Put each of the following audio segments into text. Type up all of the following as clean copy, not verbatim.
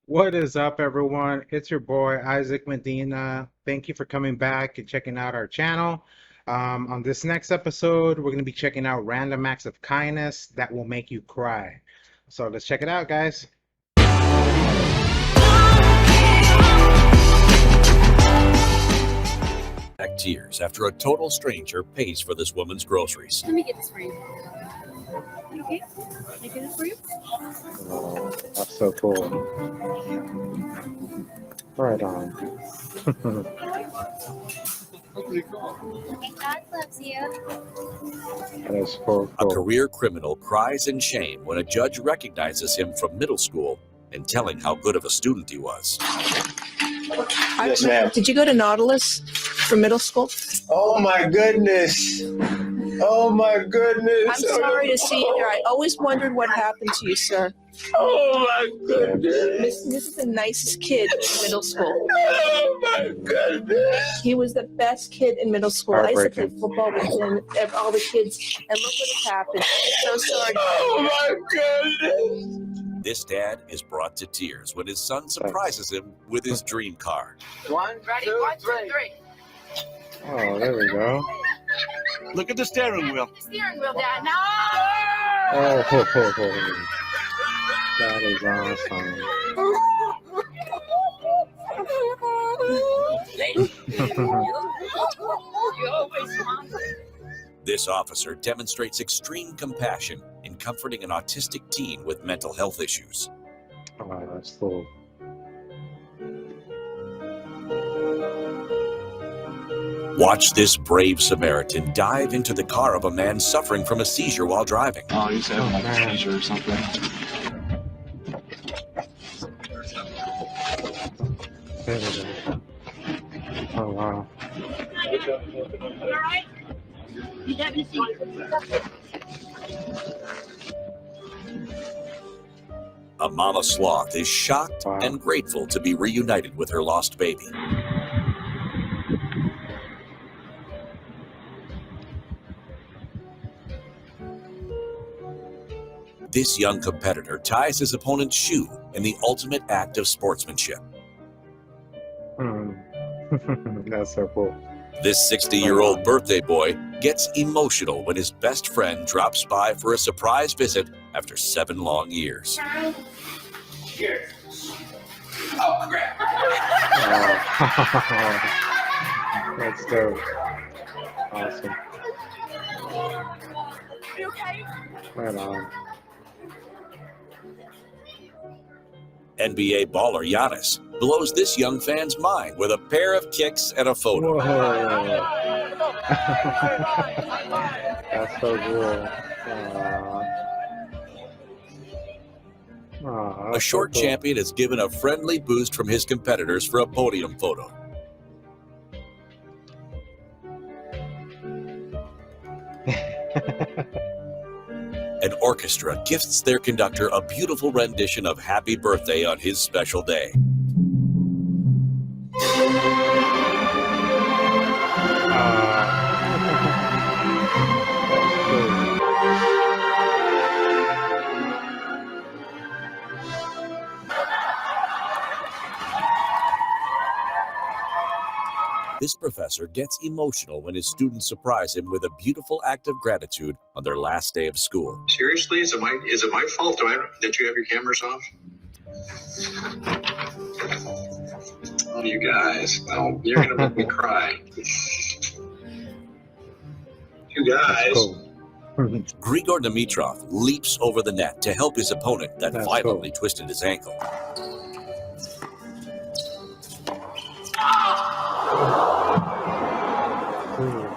What is up, everyone? It's your boy Isaac Medina. Thank you for coming back and checking out our channel. On this next episode, we're going to be checking out random acts of kindness that will make you cry. So let's check it out, guys. Tears after a total stranger pays for this woman's groceries. Let me get this for you. Okay? Can I get this for you? Oh, that's so cool. Right on. God loves you. That is cool. A career criminal cries in shame when a judge recognizes him from middle school and telling how good of a student he was. Yes, ma'am. Did you go to Nautilus for middle school? Oh my goodness. Oh my goodness. I'm sorry to see you here. I always wondered what happened to you, sir. Oh my goodness. This is the nicest kid in middle school. Oh my goodness. He was the best kid in middle school. I used to play Heartbreaking. football with him and all the kids, and look what has happened. I'm so sorry. Oh my goodness. This dad is brought to tears when his son surprises him with his dream car. Ready? One, two, three. Oh, there we go. Look at the steering wheel. Steering wheel, Dad. No! Oh, that is awesome. You always want This officer demonstrates extreme compassion in comforting an autistic teen with mental health issues. Oh, that's cool. Watch this brave Samaritan dive into the car of a man suffering from a seizure while driving. Oh, he's having like a man. seizure or something. There we go. Oh, wow. all right? You got me. A mama sloth is shocked Wow. and grateful to be reunited with her lost baby. This young competitor ties his opponent's shoe in the ultimate act of sportsmanship. Hmm. That's so cool. This 60-year-old birthday boy gets emotional when his best friend drops by for a surprise visit after 7 long years. Here. Oh, crap. Oh. That's dope. Awesome. You okay? Right on. NBA baller Giannis blows this young fan's mind with a pair of kicks and a photo. Whoa. That's so cool. Aw, A that's short so cool. champion is given a friendly boost from his competitors for a podium photo. An orchestra gifts their conductor a beautiful rendition of Happy Birthday on his special day. That's cool. This professor gets emotional when his students surprise him with a beautiful act of gratitude on their last day of school. Seriously, is it my fault that you have your cameras off? Oh, you guys! Oh, you're gonna make me cry. You guys. That's cool. Grigor Dimitrov leaps over the net to help his opponent that That's violently twisted his ankle. Cool.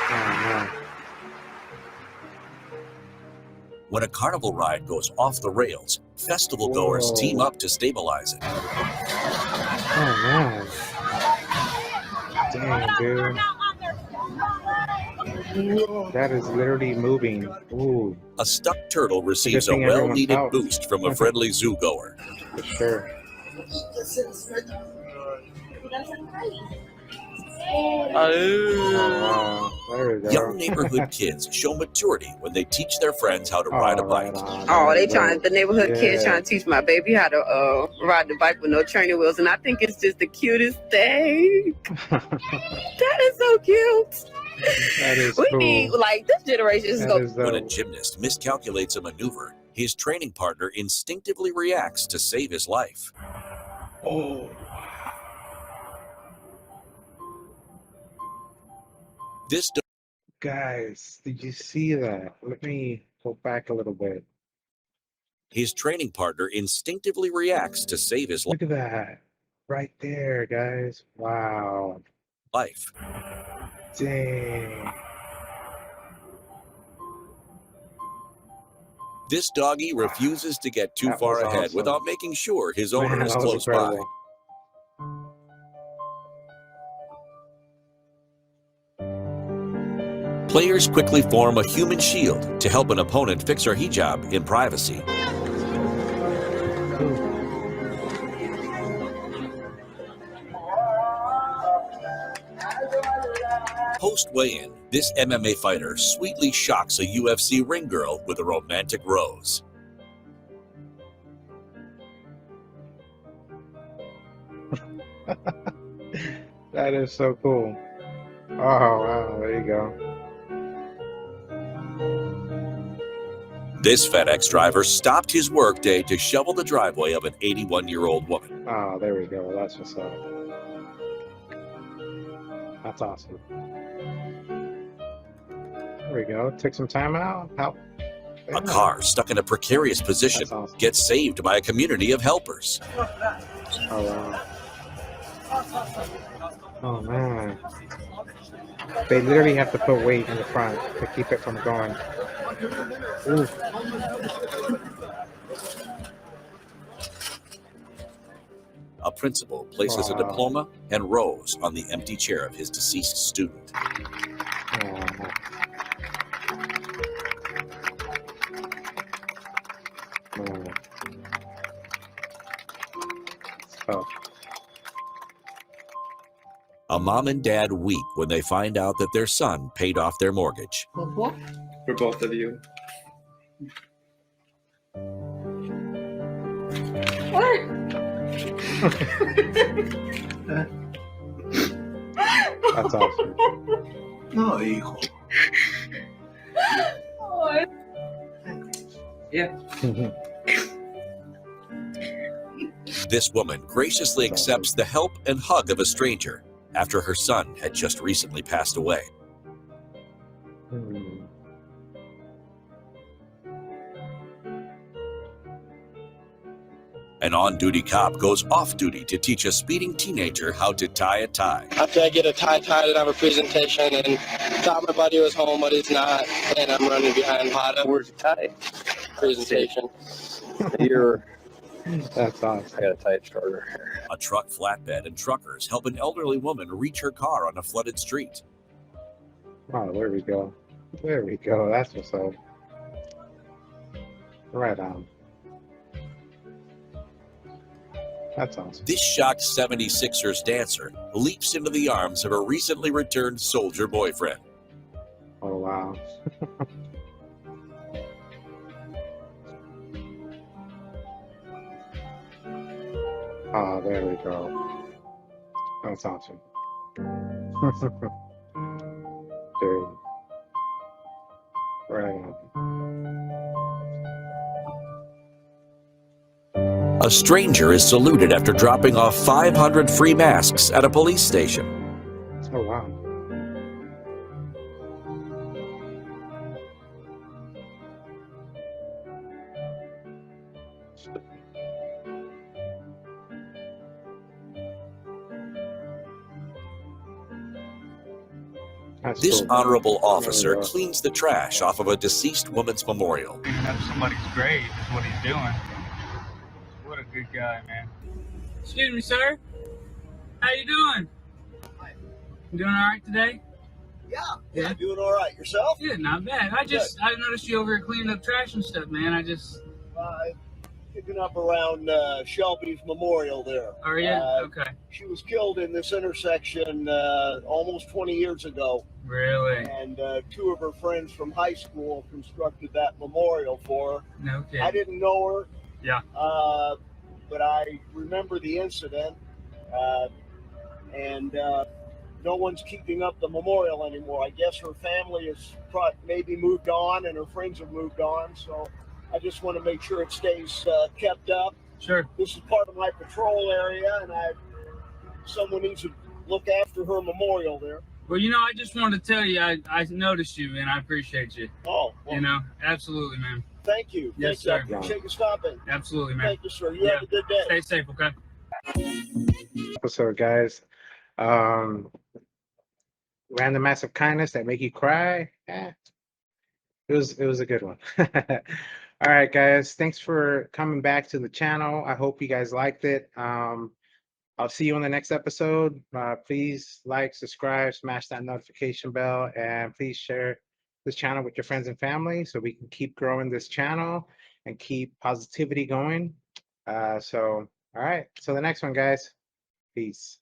Oh, man. When a carnival ride goes off the rails, festival goers Whoa. team up to stabilize it. Oh, man. Dang, dude. That is literally moving. Ooh, A stuck turtle receives a thing everyone's well-needed out. boost from a friendly zoo goer. for sure. Oh, wow. There we go. Young neighborhood kids show maturity when they teach their friends how to ride a Right bike. on. Oh, There they you trying, go. the neighborhood kids Yeah. trying to teach my baby how to ride the bike with no training wheels, and I think it's just the cutest thing. That is so cute. That is We cool. need, like, this generation is That going. is When a dope. gymnast miscalculates a maneuver, his training partner instinctively reacts to save his life. Oh, This guys, did you see that? Let me go back a little bit. his training partner instinctively reacts to save his Look at that. Right there, guys. Wow. life. Dang. This doggy refuses to get too That far was ahead awesome. without making sure his owner Man, is that was close by. incredible. Players quickly form a human shield to help an opponent fix her hijab in privacy. Post weigh-in, this MMA fighter sweetly shocks a UFC ring girl with a romantic rose. That is so cool. Oh, wow. There you go. This FedEx driver stopped his workday to shovel the driveway of an 81-year-old woman. Oh, there we go. That's what's up. That's awesome. There we go. Took some time out. Help. A car stuck in a precarious position That's awesome. gets saved by a community of helpers. Oh, wow. Oh, man. They literally have to put weight in the front to keep it from going. Ooh. A principal places a Wow. diploma and rose on the empty chair of his deceased student. Oh. Man. Oh. A mom and dad weep when they find out that their son paid off their mortgage. For both of you. That's awesome. No, hijo. Yeah. This woman graciously accepts the help and hug of a stranger after her son had just recently passed away. Hmm. An on-duty cop goes off-duty to teach a speeding teenager how to tie a tie. After I get a tie tied and have a presentation, and thought my buddy was home, but he's not, and I'm running behind Hada. Where's the tie? Presentation. That's awesome. I got a tight starter. A truck flatbed and truckers help an elderly woman reach her car on a flooded street. Oh, there we go. There we go. That's what's up. Right on. That's awesome. This shocked 76ers dancer leaps into the arms of her recently returned soldier boyfriend. Oh, wow. Oh, there we go. That's awesome. Dude. Right on. A stranger is saluted after dropping off 500 free masks at a police station. Oh, wow. That's This cool. honorable officer There we go. cleans the trash off of a deceased woman's memorial. Cleaning up somebody's grave is what he's doing. What a good guy, man. Excuse me, sir. How you doing? You doing all right today? Yeah, doing all right. Yourself? Good, not bad. I noticed you over here cleaning up trash and stuff, man. picking up around Shelby's memorial there. Oh yeah. Okay. She was killed in this intersection almost 20 years ago. Really? And two of her friends from high school constructed that memorial for her. No kidding. I didn't know her. Yeah. But I remember the incident. And no one's keeping up the memorial anymore. I guess her family has maybe moved on and her friends have moved on. So I just want to make sure it stays kept up. Sure. This is part of my patrol area, and someone needs to look after her memorial there. Well, you know, I just wanted to tell you, I noticed you, and I appreciate you. Oh, well, you know, absolutely, man. Thank you. Yes, Thank you. I sir. appreciate you stopping. Absolutely, man. Thank you, sir. You have a good day. Stay safe, okay? Episode, guys. Random acts of kindness that make you cry. It was a good one. All right, guys. Thanks for coming back to the channel. I hope you guys liked it. I'll see you on the next episode. Please like, subscribe, smash that notification bell, and please share this channel with your friends and family so we can keep growing this channel and keep positivity going. All right. So the next one, guys. Peace.